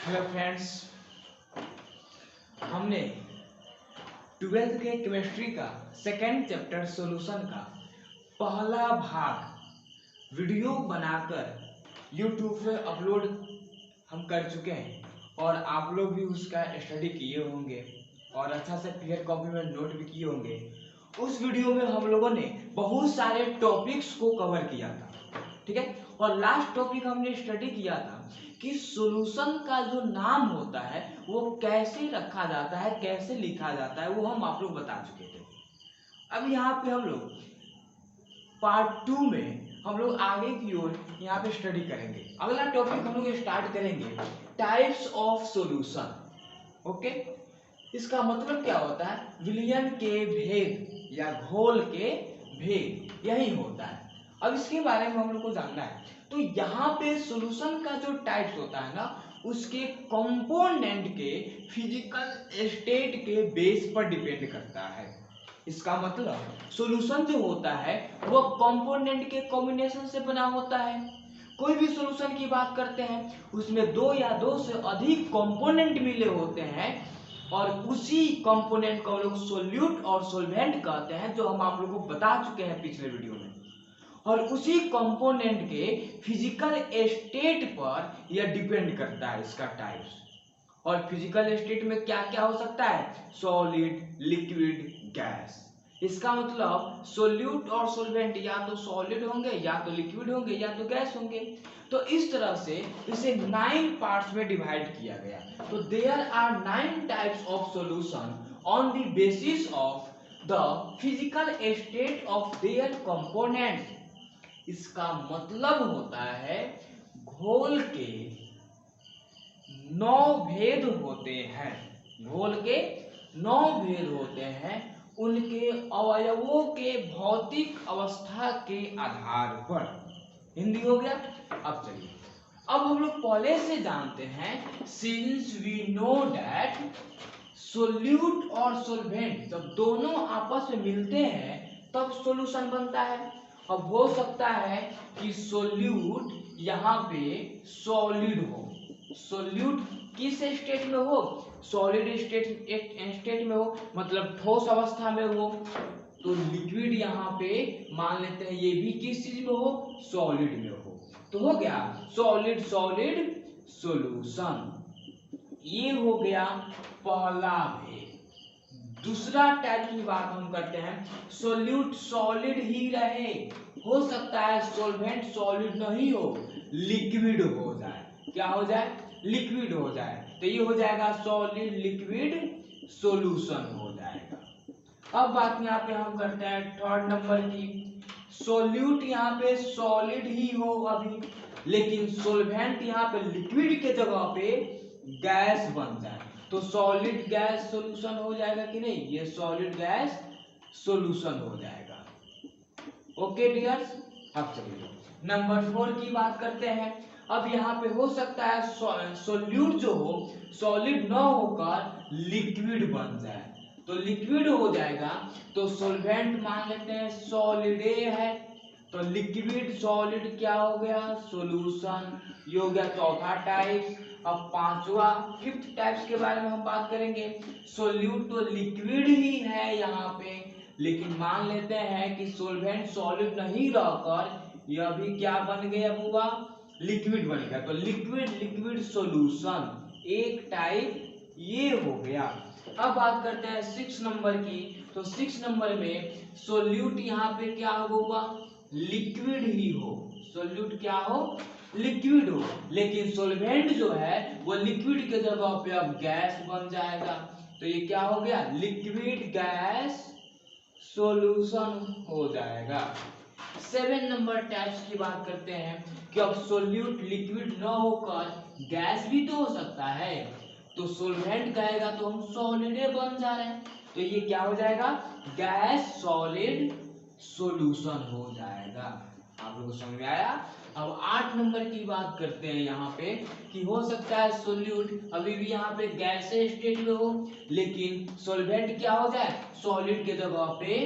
Hello friends, हमने 12th के chemistry का सेकेंड चैप्टर सॉल्यूशन का पहला भाग वीडियो बनाकर यूट्यूब पे अपलोड हम कर चुके हैं और आप लोग भी उसका स्टडी किए होंगे और अच्छा से क्लियर कॉपी में नोट भी किए होंगे। उस वीडियो में हम लोगों ने बहुत सारे टॉपिक्स को कवर किया था, ठीक है। और लास्ट टॉपिक हमने स्टडी किया था कि सॉल्यूशन का जो नाम होता है वो कैसे रखा जाता है, कैसे लिखा जाता है, वो हम आप लोग बता चुके थे। अब यहाँ पे हम लोग पार्ट 2 में हम लोग आगे की ओर यहाँ पे स्टडी करेंगे। अगला टॉपिक हम लोग स्टार्ट करेंगे टाइप्स ऑफ सॉल्यूशन। ओके, इसका मतलब क्या होता है? विलयन के भेद या घोल के भेद, यही होता है। अब इसके बारे में हम लोग को जानना है। तो यहाँ पे सॉल्यूशन का जो टाइप्स होता है ना, उसके कंपोनेंट के फिजिकल स्टेट के बेस पर डिपेंड करता है। इसका मतलब सॉल्यूशन जो होता है वो कंपोनेंट के कॉम्बिनेशन से बना होता है। कोई भी सॉल्यूशन की बात करते हैं उसमें दो या दो से अधिक कंपोनेंट मिले होते हैं और उसी कंपोनेंट को हम लोग सोल्यूट और सोलवेंट कहते हैं, जो हम आप लोगों को बता चुके हैं पिछले वीडियो में। और उसी कंपोनेंट के फिजिकल स्टेट पर यह डिपेंड करता है इसका टाइप्स। और फिजिकल स्टेट में क्या क्या हो सकता है? Solid, liquid, gas. इसका मतलब सोल्यूट और सोलवेंट या तो सॉलिड होंगे, या तो लिक्विड होंगे, या तो गैस होंगे। तो इस तरह से इसे 9 पार्ट्स में डिवाइड किया गया। तो there are 9 types of solution on the basis of the physical state of their component. इसका मतलब होता है घोल के 9 भेद होते हैं। घोल के 9 भेद होते हैं उनके अवयवों के भौतिक अवस्था के आधार पर। हिंदी हो गया। अब चलिए, अब हम लोग पहले से जानते हैं, since we know that solute और सोलवेंट जब दोनों आपस में मिलते हैं तब सॉल्यूशन बनता है। अब हो सकता है कि सोल्यूट यहाँ पे सॉलिड हो। सोल्यूट किस स्टेट में हो? सॉलिड स्टेट में हो, मतलब ठोस अवस्था में हो। तो लिक्विड यहाँ पे मान लेते हैं ये भी किस चीज में हो? सॉलिड में हो। तो हो गया सॉलिड सॉलिड सॉल्यूशन। ये हो गया पहला भेद। दूसरा टाइप की बात हम करते हैं, सोल्यूट सॉलिड ही रहे, हो सकता है सॉल्वेंट सॉलिड नहीं हो, लिक्विड हो जाए। क्या हो जाए? लिक्विड हो जाए। तो ये हो जाएगा सॉलिड लिक्विड सॉल्यूशन हो जाएगा। अब बात यहाँ पे हम करते हैं थर्ड नंबर की। सोल्यूट यहाँ पे सॉलिड ही हो अभी, लेकिन सोलवेंट यहाँ पे लिक्विड के जगह पे गैस बन जाए तो सॉलिड गैस सॉल्यूशन हो जाएगा कि नहीं? ये सॉलिड गैस सॉल्यूशन हो जाएगा। ओके डियर्स, अब चलिए नंबर 4 की बात करते हैं। अब यहाँ पे हो सकता है सोल्यूट जो हो सॉलिड न होकर लिक्विड बन जाए। तो लिक्विड हो जाएगा तो सोलवेंट मान लेते हैं सॉलिड है, तो लिक्विड सॉलिड क्या हो गया? सॉल्यूशन। ये हो गया चौथा टाइप। अब पांचवा फिफ्थ टाइप्स के बारे में हम बात करेंगे। सोल्यूट तो लिक्विड ही है यहाँ पे, लेकिन मान लेते हैं कि सोलवेंट सॉलिड नहीं रहकर यह भी क्या बन गया बुआ? लिक्विड बन गया। तो लिक्विड लिक्विड सॉल्यूशन एक टाइप ये हो गया। अब बात करते हैं 6 नंबर की। तो 6 नंबर में सोल्यूट यहाँ पे क्या होगा? लिक्विड ही हो। सोल्यूट क्या हो? लिक्विड हो, लेकिन सोलवेंट जो है वो लिक्विड के जगह पे अब गैस बन जाएगा। तो ये क्या हो गया? लिक्विड गैस सॉल्यूशन हो जाएगा। 7 नंबर टाइप्स की बात करते हैं कि अब सोल्यूट लिक्विड न होकर गैस भी तो हो सकता है। तो सोलवेंट कहेगा तो हम सॉलिड बन जा रहे हैं, तो ये क्या हो जाएगा? गैस सॉलिड सॉल्यूशन हो जाएगा। आप लोगों को समझ में आया? अब 8 नंबर की बात करते हैं यहाँ पे कि हो सकता है सोल्यूट अभी भी यहाँ पे गैस स्टेट में हो, लेकिन सोलवेंट क्या हो जाए? सॉलिड के जगह पे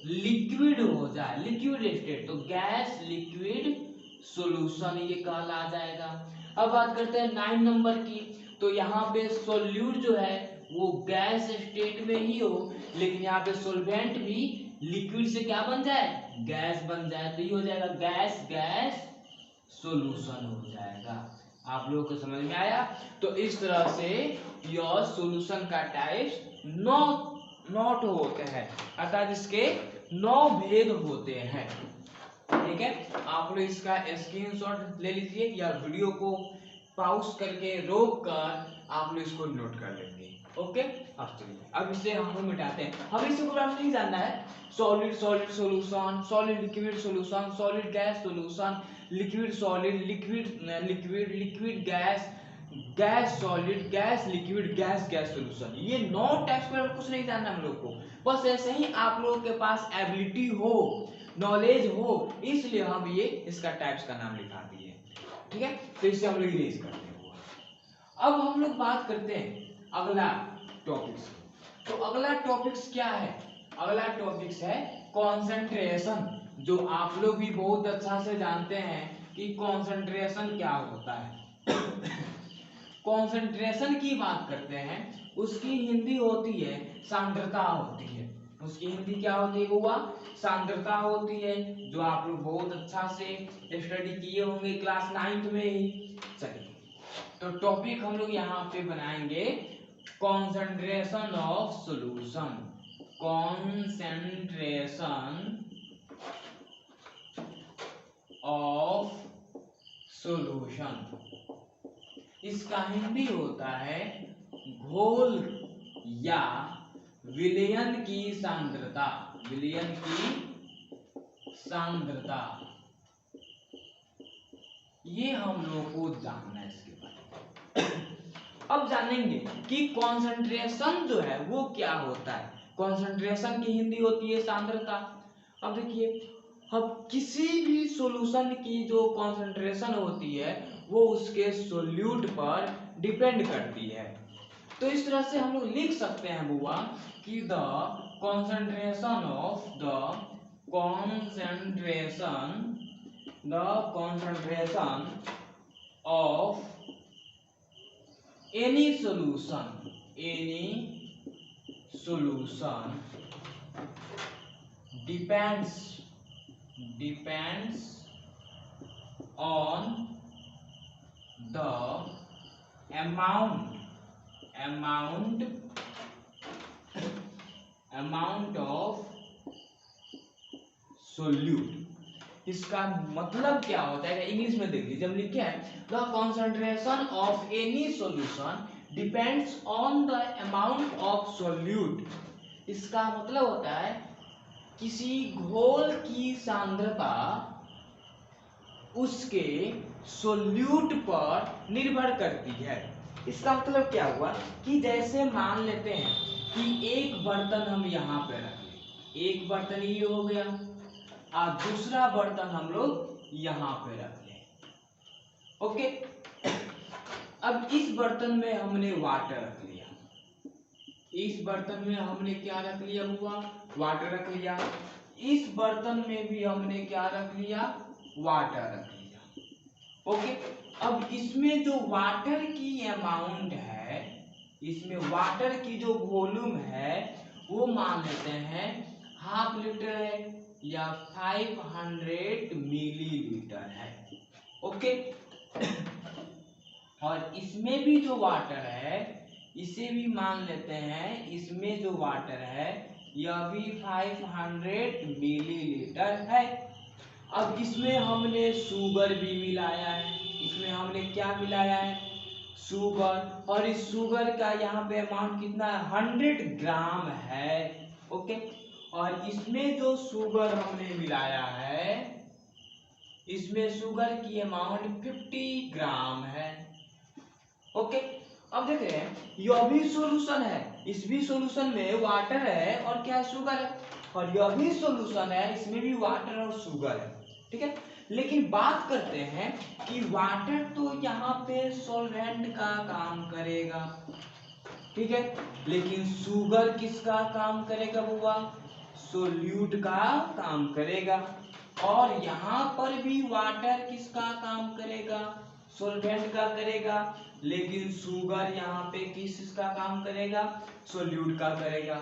लिक्विड हो जाए, लिक्विड स्टेट। तो गैस लिक्विड सॉल्यूशन ये कहला जाएगा। अब बात करते हैं 9 नंबर की। तो यहाँ पे सोल्यूट जो है वो गैस स्टेट में ही हो, लेकिन यहाँ पे सोल्वेंट भी लिक्विड से क्या बन जाए, गैस बन जाए, तो ये हो जाएगा गैस गैस सॉल्यूशन हो जाएगा। आप लोगों को समझ में आया? तो इस तरह से यह सॉल्यूशन का टाइप्स नॉट होते हैं, अर्थात इसके 9 भेद होते हैं। ठीक है, आप लोग इसका स्क्रीनशॉट ले लीजिए या वीडियो को पॉज करके रोक कर आप लोग इसको नोट कर लेंगे। ओके, अब चलिए अब इसे हम लोग मिटाते हैं। हमें इसे पूरा नहीं जानना है, solid solid solution, solid liquid solution, solid gas solution, liquid solid, liquid liquid, liquid gas, gas solid, gas liquid, gas gas solution. ये 9 टाइप्स के बारे में कुछ नहीं जानना हम लोग को, बस ऐसे ही आप लोगों के पास एबिलिटी हो, नॉलेज हो, इसलिए हम ये इसका टाइप्स का नाम लिखा दिए। ठीक है, तो इसे हम लोग इरेज करते हैं। अब हम लोग बात करते हैं अगला टॉपिक्स। तो अगला टॉपिक्स क्या है? अगला टॉपिक्स है कॉन्सेंट्रेशन, जो आप लोग भी बहुत अच्छा से जानते हैं कि कॉन्सेंट्रेशन क्या होता है। कॉन्सेंट्रेशन की बात करते हैं, उसकी हिंदी होती है सांद्रता होती है। उसकी हिंदी क्या होती है बुआ? सांद्रता होती है, जो आप लोग बहुत अच्छा से स्टडी किए होंगे क्लास 9th में ही। चलिए, तो टॉपिक हम लोग यहाँ पे बनाएंगे concentration of solution. Concentration of solution, इसका हिंदी होता है घोल या विलयन की सांद्रता। विलयन की सांद्रता, ये हम लोग को जानना है इसके बारे में। अब जानेंगे कि कॉन्सेंट्रेशन जो है वो क्या होता है। कॉन्सेंट्रेशन की हिंदी होती है सांद्रता। अब देखिए, अब किसी भी सॉल्यूशन की जो कॉन्सेंट्रेशन होती है वो उसके सोल्यूट पर डिपेंड करती है। तो इस तरह से हम लोग लिख सकते हैं बुआ कि the concentration of any solution depends on the amount of solute। इसका मतलब क्या होता है, इंग्लिश में देख लीजिए, हम लिखे हैं the concentration of any solution depends on the amount of solute. इसका मतलब होता है किसी घोल की सांद्रता उसके सोल्यूट पर निर्भर करती है। इसका मतलब क्या हुआ कि जैसे मान लेते हैं कि एक बर्तन हम यहाँ पे रख ले, एक बर्तन ये हो गया और दूसरा बर्तन हम लोग यहाँ पे रख ले। ओके, अब इस बर्तन में हमने वाटर रख लिया, इस बर्तन में हमने क्या रख लिया बुआ? वाटर रख लिया। इस बर्तन में भी हमने क्या रख लिया? वाटर रख लिया। ओके, अब इसमें जो वाटर की अमाउंट है, इसमें वाटर की जो वॉल्यूम है वो मान लेते हैं 1/2 लीटर है या 500 मिलीलीटर है। ओके, और इसमें भी जो वाटर है इसे भी मान लेते हैं, इसमें जो वाटर है यह भी 500 मिलीलीटर है। अब इसमें हमने शुगर भी मिलाया है, इसमें हमने क्या मिलाया है? शुगर, और इस शुगर का यहाँ पे अमाउंट कितना है? 100 ग्राम है। ओके, और इसमें जो शुगर हमने मिलाया है, इसमें शुगर की अमाउंट 50 ग्राम है। ओके, अब देख रहे हैं यह भी सॉल्यूशन है, इस भी सॉल्यूशन में वाटर है और क्या शुगर है, और यह भी सॉल्यूशन है, इसमें भी वाटर और शुगर है। ठीक है, लेकिन बात करते हैं कि वाटर तो यहाँ पे सॉल्वेंट का काम करेगा, ठीक है, लेकिन शुगर किसका काम करेगा बुआ? सोल्यूट का काम करेगा। और यहाँ पर भी वाटर किसका काम करेगा? सॉल्वेंट का करेगा, लेकिन शुगर यहाँ पे किसका काम करेगा, सोल्यूट का करेगा।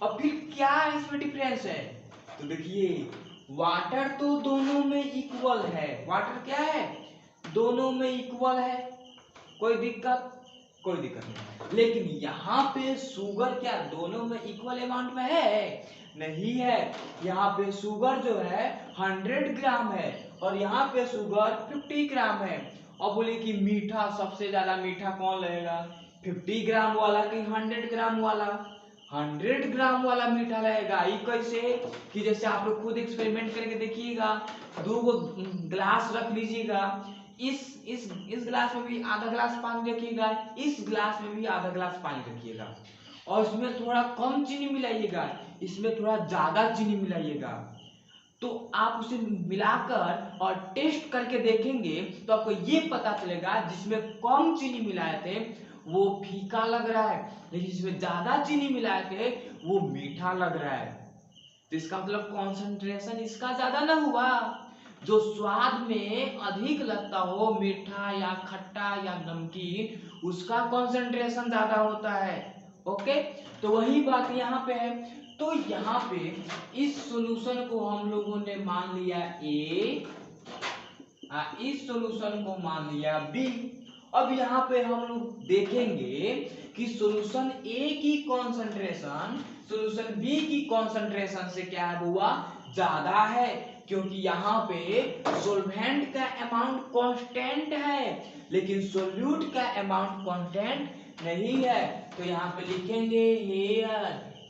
अब फिर क्या इसमें डिफरेंस है, तो देखिए वाटर तो दोनों में इक्वल है, वाटर क्या है, दोनों में इक्वल है, कोई दिक्कत नहीं। लेकिन यहाँ पे शुगर क्या दोनों में इक्वल अमाउंट में है, नहीं है। यहाँ पे शुगर जो है 100 ग्राम है और यहाँ पे शुगर 50 ग्राम है। अब बोले कि मीठा सबसे ज्यादा मीठा कौन लगेगा, 50 ग्राम वाला कि 100 ग्राम वाला, 100 ग्राम वाला मीठा लगेगा। ये कैसे कि जैसे आप लोग खुद एक्सपेरिमेंट करके देखिएगा, 2 ग्लास रख लीजिएगा, इस ग्लास में भी आधा ग्लास पानी रखिएगा, इस ग्लास में भी आधा ग्लास पानी रखिएगा, और इसमें थोड़ा कम चीनी मिलाइएगा, इसमें थोड़ा ज्यादा चीनी मिलाइएगा। तो आप उसे मिलाकर और टेस्ट करके देखेंगे तो आपको ये पता चलेगा जिसमें कम चीनी मिलाए थे वो फीका लग रहा है, लेकिन जिसमें ज्यादा चीनी मिलाए थे वो मीठा लग रहा है। तो इसका मतलब कॉन्सेंट्रेशन इसका ज्यादा ना हुआ, जो स्वाद में अधिक लगता हो, मीठा या खट्टा या नमकीन, उसका कॉन्सेंट्रेशन ज्यादा होता है। ओके, तो वही बात यहाँ पे है। तो यहाँ पे इस सॉल्यूशन को हम लोगों ने मान लिया ए, इस सॉल्यूशन को मान लिया बी। अब यहाँ पे हम लोग देखेंगे कि सॉल्यूशन ए की कॉन्सेंट्रेशन सॉल्यूशन बी की कॉन्सेंट्रेशन से क्या हुआ, ज्यादा है, क्योंकि यहाँ पे सॉल्वेंट का अमाउंट कांस्टेंट है लेकिन सोल्यूट का अमाउंट कांस्टेंट नहीं है। तो यहाँ पे लिखेंगे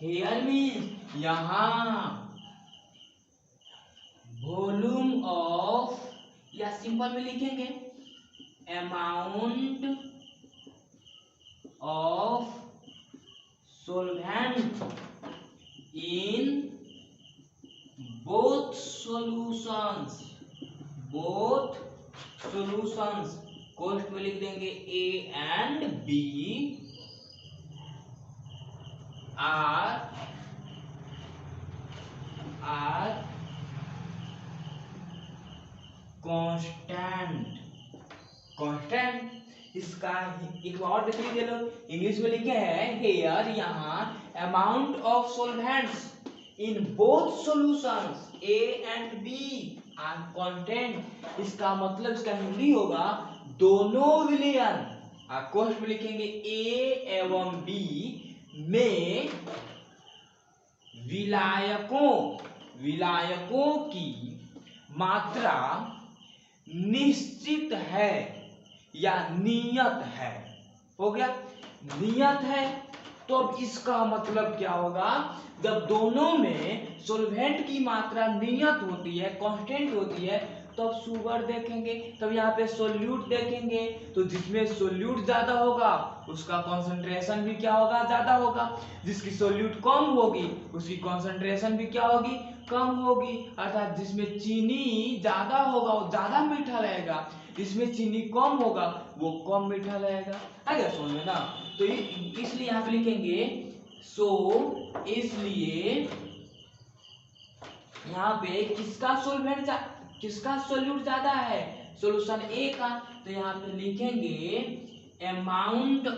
हेयर मीन्स यहाँ वॉल्यूम ऑफ, या सिंपल में लिखेंगे amount of solvent in both solutions, कोष्ठ में लिख देंगे A and B are constant। इसका एक और देख लीजिए लोग, इंग्लिश में लिखे हैं हेयर यहाँ amount of solvents in both solutions A and B are constant. इसका मतलब इसका हिंदी होगा दोनों विलयन, कोष्ठ में लिखेंगे ए एवं बी में विलायकों की मात्रा निश्चित है या नियत है। हो गया, नियत है। तो अब इसका मतलब क्या होगा, जब दोनों में सॉल्वेंट की मात्रा नियत होती है, कांस्टेंट होती है, तब शुगर देखेंगे, तब यहाँ पे सोल्यूट देखेंगे, तो जिसमें सोल्यूट ज्यादा होगा उसका कॉन्सेंट्रेशन भी क्या होगा, ज्यादा होगा। जिसकी सोल्यूट कम होगी उसकी कॉन्सेंट्रेशन भी क्या होगी, कम होगी। अर्थात जिसमें चीनी ज्यादा होगा वो ज्यादा मीठा लगेगा, जिसमें चीनी कम होगा वो कम मीठा लगेगा। आ गया समझ में ना। तो इसलिए यहाँ पे लिखेंगे इसलिए यहाँ पे किसका सोल्यूट ज्यादा है, सॉल्यूशन ए का। तो यहाँ पे लिखेंगे amount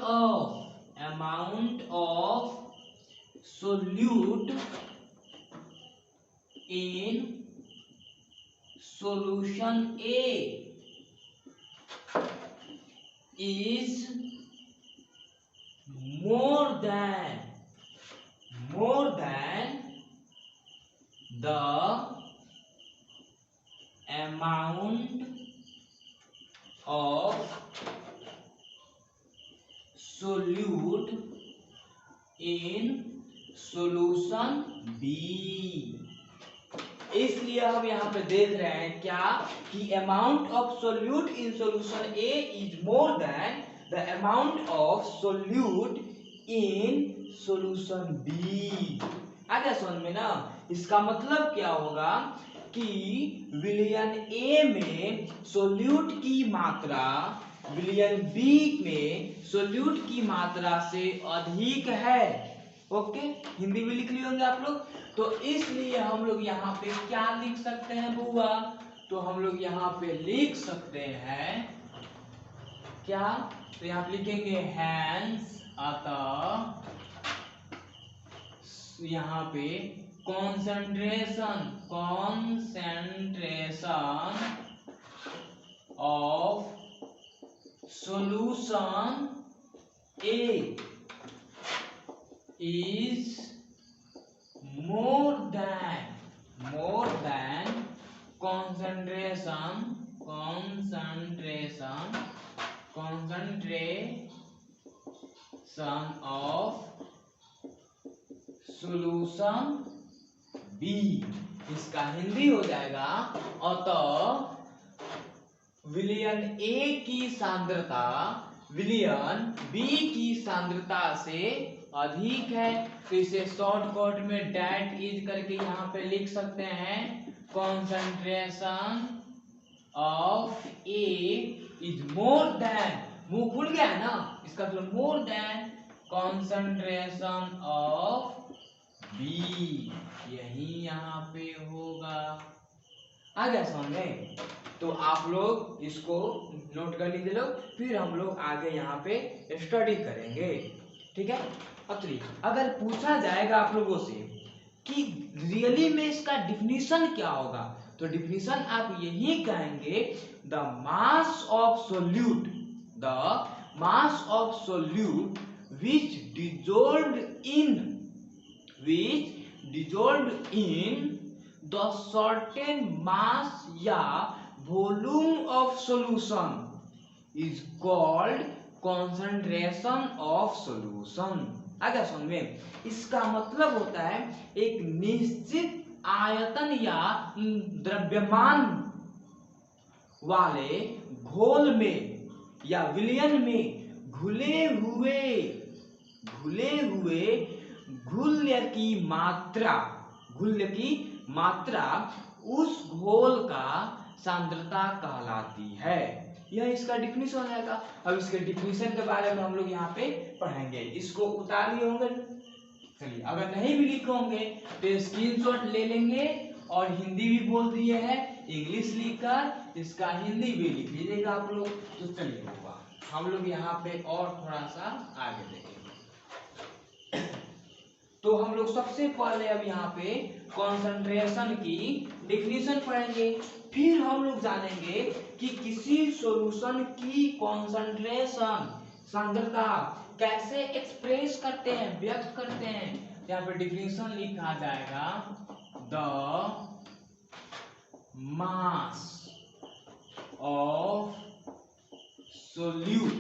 of solute in solution A is more than the amount of solute in solution B। इसलिए हम यहाँ पे देख रहे हैं क्या कि amount of solute in solution A is more than the amount of solute in solution B. आ गया समझ में ना। इसका मतलब क्या होगा कि विलयन ए में सोल्यूट की मात्रा विलयन बी में सोल्यूट की मात्रा से अधिक है। ओके, हिंदी में लिख लिए होंगे आप लोग। तो इसलिए हम लोग यहाँ पे क्या लिख सकते हैं बुआ, तो हम लोग यहाँ पे लिख सकते हैं क्या, तो यहाँ पे लिखेंगे हैंस, अतः यहाँ पे concentration of solution A is more than concentration of solution B। इसका हिंदी हो जाएगा, अतः विलयन A की सांद्रता विलयन B की सांद्रता से अधिक है। तो इसे शॉर्टकट में डैट इज करके यहाँ पे लिख सकते हैं, concentration of A is more then, मुंह खुल गया है ना, इसका मतलब more than concentration of B, यही यहाँ पे होगा। आ गया समझ में? तो आप लोग इसको नोट कर लीजिए लोग, फिर हम लोग आगे यहाँ पे स्टडी करेंगे, ठीक है। अब चलिए, अगर पूछा जाएगा आप लोगों से कि रियली में इसका डिफिनीशन क्या होगा, तो डिफिनीशन आप यही कहेंगे, the mass of solute which dissolved in the certain mass या volume of solution is called concentration of solution। आ गया समझ में? इसका मतलब होता है एक निश्चित आयतन या द्रव्यमान वाले घोल में या विलयन में घुले हुए घुल्य की मात्रा उस घोल का सांद्रता कहलाती है। यह इसका डिफिनीशन हो जाएगा। अब इसके डिफिनीशन के बारे में हम लोग यहाँ पे पढ़ेंगे। इसको उतार लिए होंगे, चलिए अगर नहीं भी लिखे होंगे तो स्क्रीनशॉट ले लेंगे, और हिंदी भी बोल दिए हैं, इंग्लिश लिखकर इसका हिंदी भी लिख लीजिएगा आप लोग। तो चलिए होगा, हम लोग यहाँ पे और थोड़ा सा आगे देखेंगे। तो हम लोग सबसे पहले अब यहाँ पे कॉन्सेंट्रेशन की डिफिनीशन पढ़ेंगे, फिर हम लोग जानेंगे कि किसी सॉल्यूशन की कॉन्सेंट्रेशन सांद्रता कैसे एक्सप्रेस करते हैं, व्यक्त करते हैं। यहाँ पे डिफिनीशन लिखा जाएगा, the mass of solute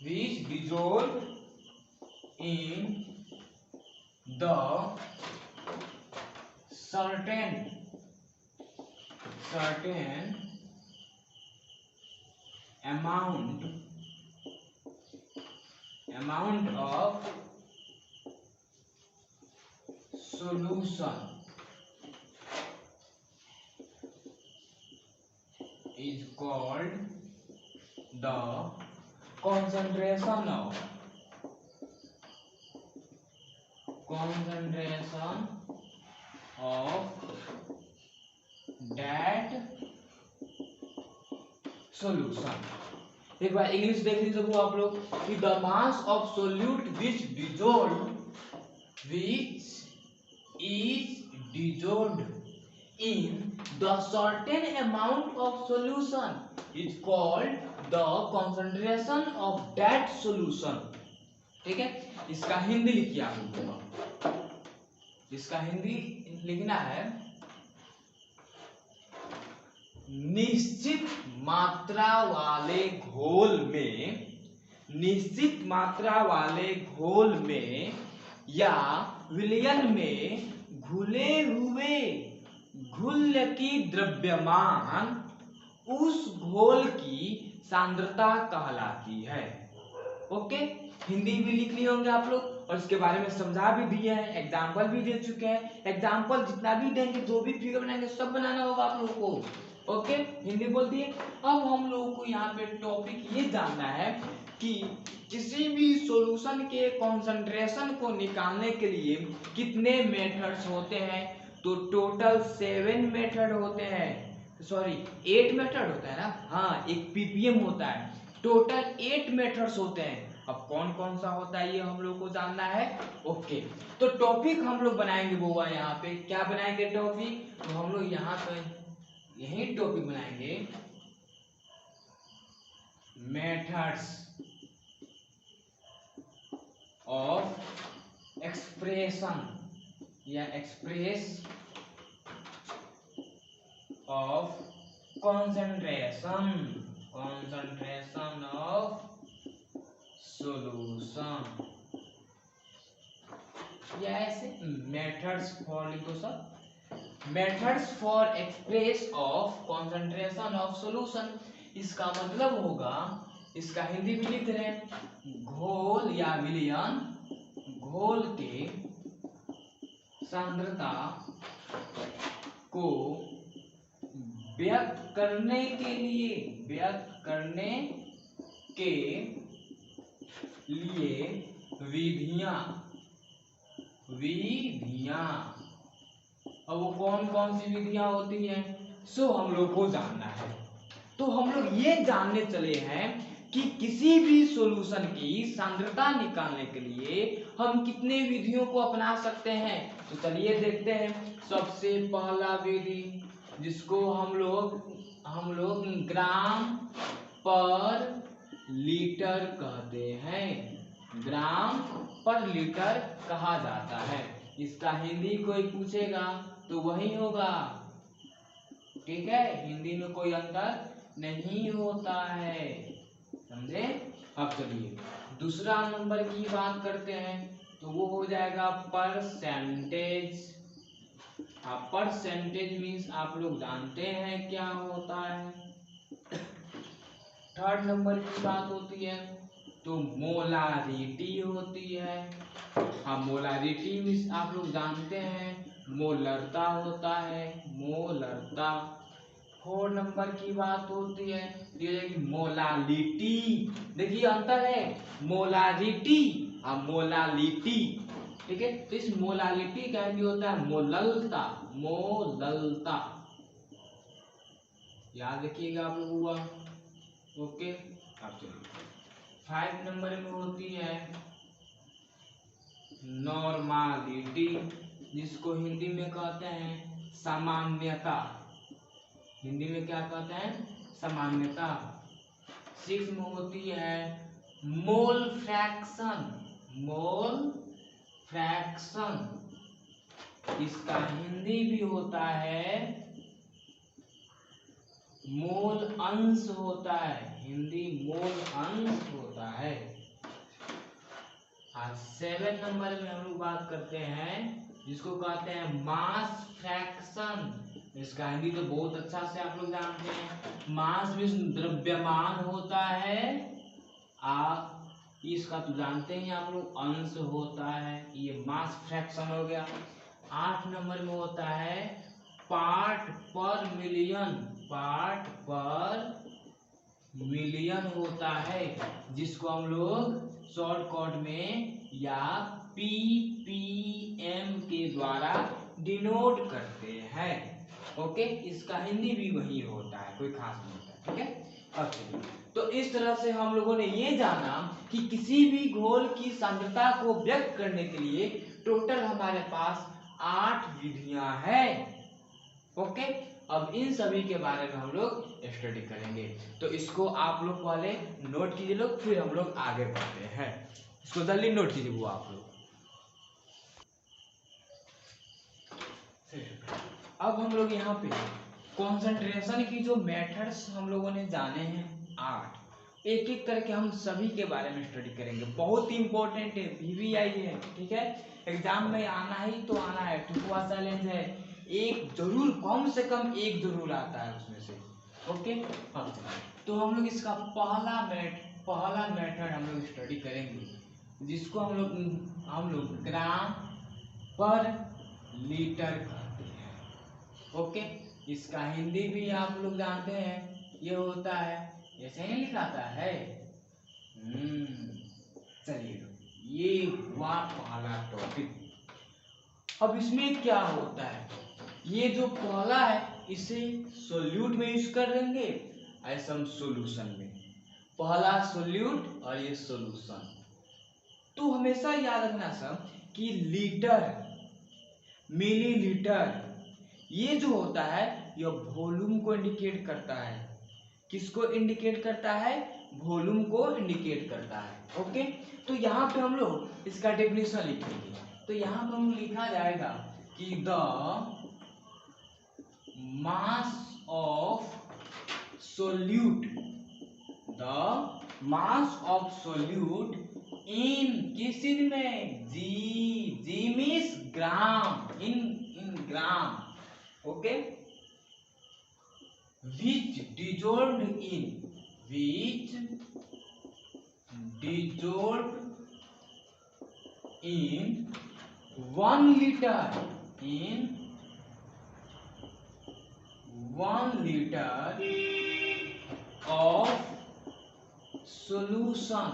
which dissolved in the certain amount of solution is called the concentration of that solution। एक बार इंग्लिश देख लीजिए आप लोग कि the mass of solute which is dissolved in the certain amount of solution is called the concentration of that solution। ठीक है, इसका हिंदी लिखिए आप लोगों, इसका हिंदी लिखना है, निश्चित मात्रा वाले घोल में या विलयन में घुले हुए घुल्य की द्रव्यमान उस घोल की सांद्रता कहलाती है। ओके, हिंदी भी लिख लिए होंगे आप लोग, और इसके बारे में समझा भी दिए हैं, एग्जाम्पल भी दे चुके हैं। एग्जाम्पल जितना भी देंगे, जो भी फिगर बनाएंगे, सब बनाना होगा आप लोग को। ओके, हिंदी बोल दिए। अब हम लोगों को यहाँ पे टॉपिक ये जानना है कि किसी भी सॉल्यूशन के कॉन्सेंट्रेशन को निकालने के लिए कितने मेथड्स होते हैं, तो टोटल 7 मेथड होते हैं, सॉरी 8 मेथड होता है ना, हाँ एक पीपीएम होता है, टोटल 8 मेथड्स होते हैं। अब कौन कौन सा होता है ये हम लोग को जानना है। ओके, तो टॉपिक हम लोग बनाएंगे बुआ, यहाँ पे क्या बनाएंगे टॉपिक, तो हम लोग यहाँ पे यही टॉपिक बनाएंगे, मेथड्स ऑफ एक्सप्रेशन या express of concentration of solution, या ऐसे मेथड्स फॉर लिखो सब, methods for express of concentration of solution. इसका मतलब होगा, इसका हिंदी में लिख रहे हैं, घोल या विलयन, घोल के सांद्रता को व्यक्त करने के लिए, व्यक्त करने के लिए विधियां, विधियां, अब वो कौन कौन सी विधियां होती हैं सो हम लोग को जानना है। तो हम लोग ये जानने चले हैं कि किसी भी सॉल्यूशन की सांद्रता निकालने के लिए हम कितने विधियों को अपना सकते हैं। तो चलिए देखते हैं। सबसे पहला विधि जिसको हम लोग ग्राम पर लीटर कहते हैं, ग्राम पर लीटर कहा जाता है। इसका हिंदी कोई पूछेगा तो वही होगा, ठीक है, हिंदी में कोई अंतर नहीं होता है, समझे। अब चलिए दूसरा नंबर की बात करते हैं, तो वो हो जाएगा परसेंटेज। परसेंटेज मीन्स आप लोग जानते हैं क्या होता है। थर्ड नंबर की बात होती है तो मोलारिटी होती है। हाँ, मोलारिटी मीन्स आप लोग जानते हैं मोलरता होता है, मोलरता। फोर नंबर की बात होती है मोलालिटी। देखिए अंतर है, मोलारिटी और मोलालिटी, ठीक है। तो इस मोलालिटी का भी होता है मोललता, मोललता, याद रखिएगा आप लोग हुआ। ओके, अब चलिए 5 नंबर में होती है नॉर्मालिटी, जिसको हिंदी में कहते हैं सामान्यता, हिंदी में क्या कहते हैं सामान्यता। 6 में होती है मोल फ्रैक्शन, मोल फ्रैक्शन, इसका हिंदी भी होता है मोल अंश होता है, हिंदी मोल अंश होता है। 7 नंबर में हम लोग बात करते हैं जिसको कहते हैं मास फ्रैक्शन, इसका हिंदी तो बहुत अच्छा से आप लोग जानते हैं, मास भी द्रव्यमान होता है, इसका तो जानते हैं आप लोग अंश होता है, ये मास फ्रैक्शन हो गया। 8 नंबर में होता है पार्ट पर मिलियन, पार्ट पर मिलियन होता है, जिसको हम लोग शॉर्टकट में या पीपीएम के द्वारा डिनोट करते हैं। ओके, इसका हिंदी भी वही होता है, कोई खास नहीं होता, ठीक है। अब चलिए, तो इस तरह से हम लोगों ने ये जाना कि किसी भी घोल की सांद्रता को व्यक्त करने के लिए टोटल हमारे पास 8 विधियां हैं। ओके, अब इन सभी के बारे में हम लोग स्टडी करेंगे, तो इसको आप लोग पहले नोट कीजिए लोग, फिर हम लोग आगे बढ़ते हैं। इसको जल्दी नोट कीजिए वो आप लोग। अब हम लोग यहाँ पे कंसंट्रेशन की जो मेथड्स हम लोगों ने जाने हैं 8, एक एक करके हम सभी के बारे में स्टडी करेंगे। बहुत इंपॉर्टेंट है, VVI है, ठीक है, एग्जाम में आना ही तो आना है, ठुकवा चैलेंज है, एक जरूर, कम से कम एक जरूर आता है उसमें से। ओके, तो हम लोग इसका पहला मेथड हम लोग स्टडी करेंगे, जिसको हम लोग ग्राम पर लीटर कहते हैं। ओके, इसका हिंदी भी आप लोग जानते हैं, ये होता है, ऐसे ही लिखाता है। चलिए, ये हुआ पहला टॉपिक। अब इसमें क्या होता है, ये जो पहला है इसे सोल्यूट में यूज कर देंगे, ऐसा हम सोल्यूशन में। पहला सोल्यूट और ये सोल्यूशन। तो हमेशा याद रखना सब कि लीटर, मिलीलीटर, ये जो होता है यह वॉल्यूम को इंडिकेट करता है। किसको इंडिकेट करता है? वॉल्यूम को इंडिकेट करता है। ओके, तो यहाँ पे हम लोग इसका डेफिनेशन लिखेंगे। तो यहाँ पे हम लिखा जाएगा कि the mass of solute, the mass of solute in किस चीज में? G means gram, in gram. Okay, which dissolved in 1 liter, in 1 liter of solution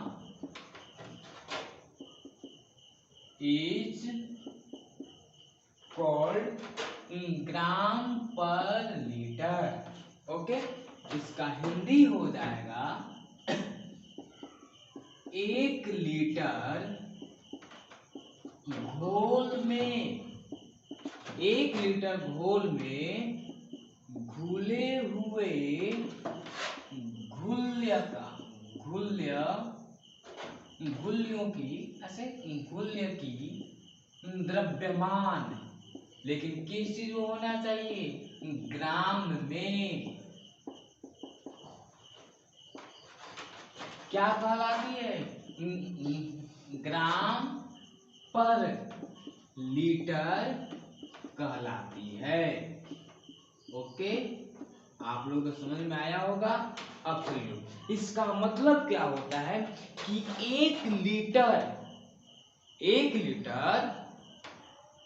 is called ग्राम पर लीटर। ओके, इसका हिंदी हो जाएगा 1 लीटर घोल में, 1 लीटर घोल में घुले हुए घुल्य का, घुल्यों की, ऐसे घुल्य की द्रव्यमान, लेकिन किस चीज में होना चाहिए? ग्राम में। क्या कहलाती है? ग्राम पर लीटर कहलाती है। ओके, आप लोगों को समझ में आया होगा। अब चलिए, इसका मतलब क्या होता है कि 1 लीटर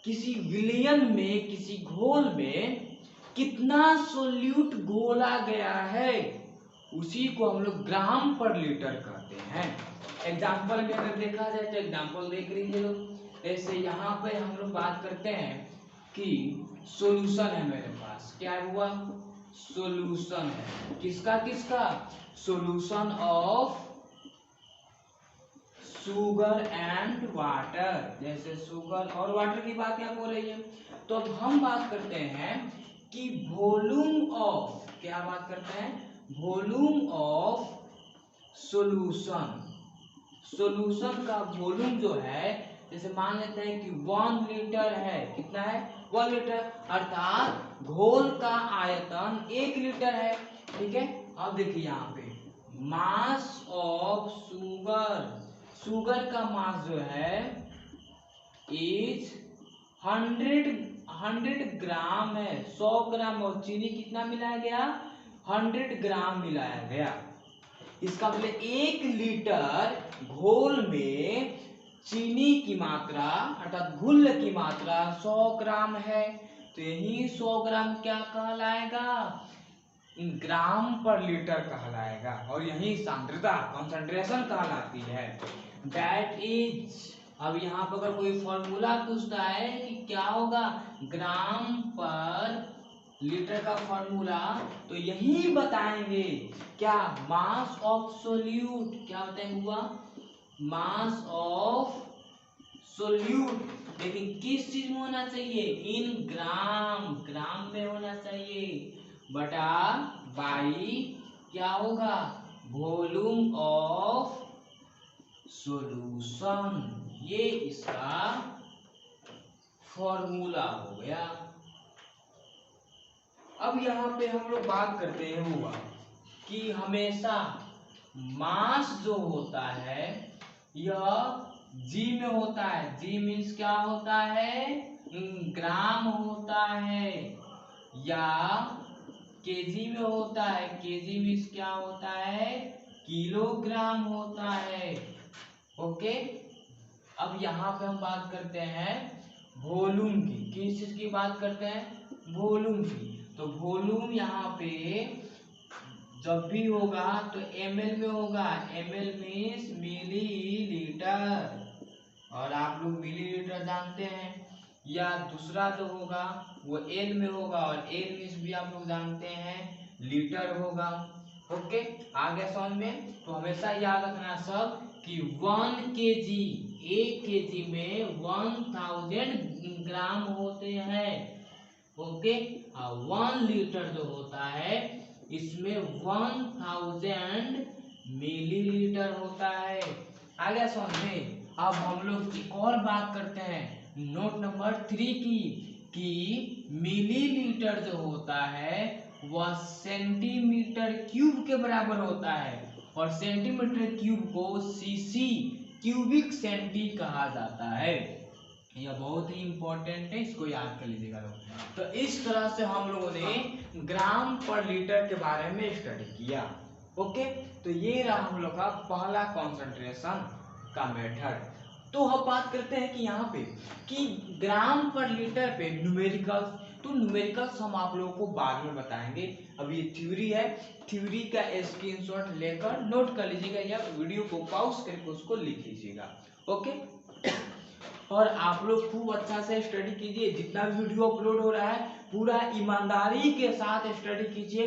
किसी विलयन में, किसी घोल में कितना सोल्यूट घोला गया है उसी को हम लोग ग्राम पर लीटर कहते हैं। एग्जाम्पल में अगर देखा जाए तो एग्जाम्पल देख लीजिए लोग। ऐसे यहाँ पे हम लोग बात करते हैं कि सॉल्यूशन है मेरे पास, क्या हुआ? सॉल्यूशन है किसका? Solution of sugar and water. जैसे शुगर और वाटर की बात यहाँ हो रही है, तो अब हम बात करते हैं कि वॉल्यूम ऑफ, क्या बात करते हैं? Volume of solution. सॉल्यूशन का वॉल्यूम जो है, जैसे मान लेते हैं कि 1 लीटर है। कितना है? 1 लीटर, अर्थात घोल का आयतन 1 लीटर है। ठीक है, अब देखिए यहाँ पे मास ऑफ शुगर का मास जो है इज 100 ग्राम है, 100 ग्राम। और चीनी कितना मिलाया गया? 100 ग्राम मिलाया गया। इसका मतलब 1 लीटर घोल में चीनी की मात्रा अर्थात घुल्य की मात्रा 100 ग्राम है। तो यही 100 ग्राम क्या कहलाएगा? ग्राम पर लीटर कहलाएगा। और यही सांद्रता, कंसंट्रेशन कहलाती है। दैट इज, अब यहाँ पर अगर कोई फॉर्मूला पूछता है कि क्या होगा ग्राम पर लीटर का फॉर्मूला, तो यही बताएंगे। क्या? मास ऑफ सोल्यूट। क्या बताएंगे? मास ऑफ सोल्यूट। लेकिन किस चीज में होना चाहिए? इन ग्राम में होना चाहिए, बटा बाई क्या होगा? Volume of solution. ये इसका फॉर्मूला हो गया। अब यहाँ पे हम लोग बात करते हैं हुआ कि हमेशा मास जो होता है यह जी में होता है। जी मीन्स क्या होता है? ग्राम होता है। या केजी में होता है। केजी मीन्स क्या होता है? किलोग्राम होता है। ओके, अब यहाँ पे हम बात करते हैं वॉल्यूम की। किस चीज की बात करते हैं? वॉल्यूम की। तो वॉल्यूम यहाँ पे जब भी होगा तो ml में होगा। ml मीन्स मिलीलीटर, और आप लोग मिलीलीटर जानते हैं या दूसरा जो होगा वो एल में होगा, और एल मीन्स भी आप लोग जानते हैं लीटर होगा। ओके, आ गया समझ में। तो हमेशा याद रखना सब कि 1 kg, 1 kg में 1000 ग्राम होते हैं। ओके, 1 लीटर जो होता है इसमें 1000 मिलीलीटर होता है। आ गया समझ में। अब हम लोग एक और बात करते हैं नोट नंबर 3 की, कि मिलीलीटर जो होता है वह सेंटीमीटर क्यूब के बराबर होता है, और सेंटीमीटर क्यूब को सीसी क्यूबिक सेंटी कहा जाता है। यह बहुत ही इंपॉर्टेंट है, इसको याद कर लीजिएगा लोग। तो इस तरह से हम लोगों ने ग्राम पर लीटर के बारे में स्टडी किया। ओके, तो ये रहा हम लोग का पहला कंसंट्रेशन का मेथड। तो हम बात करते हैं कि यहाँ पे कि ग्राम पर लीटर पे न्यूमेरिकल्स, तो न्यूमेरिकल्स हम आप लोगों को बाद में बताएंगे। अब ये थ्योरी है, थ्योरी का स्क्रीनशॉट लेकर नोट कर लीजिएगा या वीडियो को पॉज करके उसको लिख लीजिएगा। ओके, और आप लोग खूब अच्छा से स्टडी कीजिए। जितना भी वीडियो अपलोड हो रहा है पूरा ईमानदारी के साथ स्टडी कीजिए।